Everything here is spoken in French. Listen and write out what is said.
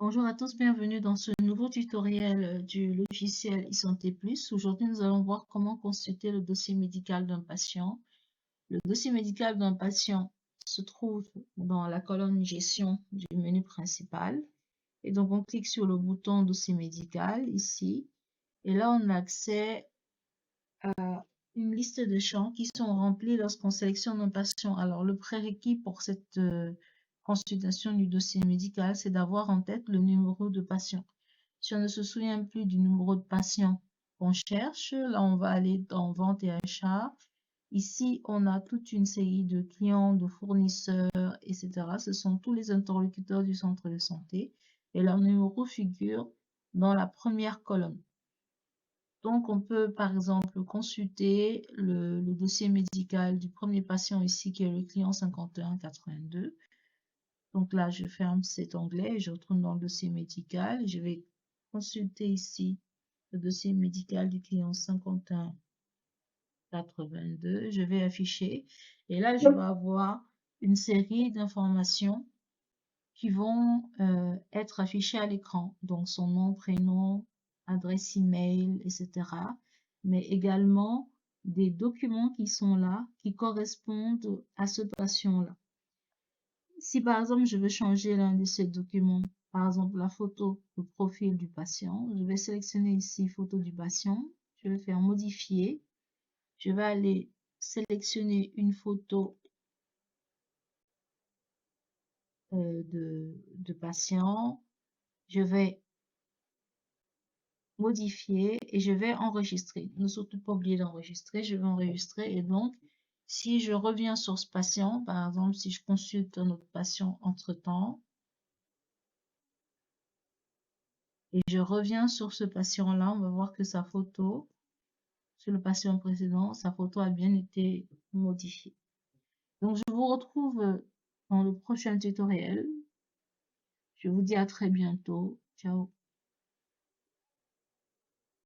Bonjour à tous, bienvenue dans ce nouveau tutoriel du logiciel eSanté Plus. Aujourd'hui, nous allons voir comment consulter le dossier médical d'un patient. Le dossier médical d'un patient se trouve dans la colonne Gestion du menu principal. Et donc, on clique sur le bouton Dossier médical ici. Et là, on a accès à une liste de champs qui sont remplis lorsqu'on sélectionne un patient. Alors, le prérequis pour cette consultation du dossier médical, c'est d'avoir en tête le numéro de patient. Si on ne se souvient plus du numéro de patient qu'on cherche, là, on va aller dans Vente et Achat. Ici, on a toute une série de clients, de fournisseurs, etc. Ce sont tous les interlocuteurs du centre de santé. Et leur numéro figure dans la première colonne. Donc, on peut, par exemple, consulter le dossier médical du premier patient ici, qui est le client 5182. Donc là, je ferme cet onglet et je retourne dans le dossier médical. Je vais consulter ici le dossier médical du client 5182. Je vais afficher et là, je vais avoir une série d'informations qui vont être affichées à l'écran. Donc, son nom, prénom, adresse email, etc. Mais également des documents qui sont là, qui correspondent à ce patient-là. Si par exemple, je veux changer l'un de ces documents, par exemple la photo, le profil du patient, je vais sélectionner ici photo du patient, je vais faire modifier, je vais aller sélectionner une photo de patient, je vais modifier et je vais enregistrer. Ne surtout pas oublier d'enregistrer, je vais enregistrer et donc si je reviens sur ce patient, par exemple si je consulte un autre patient entre-temps, et je reviens sur ce patient-là, on va voir que sa photo, sur le patient précédent, sa photo a bien été modifiée. Donc, je vous retrouve dans le prochain tutoriel. Je vous dis à très bientôt. Ciao.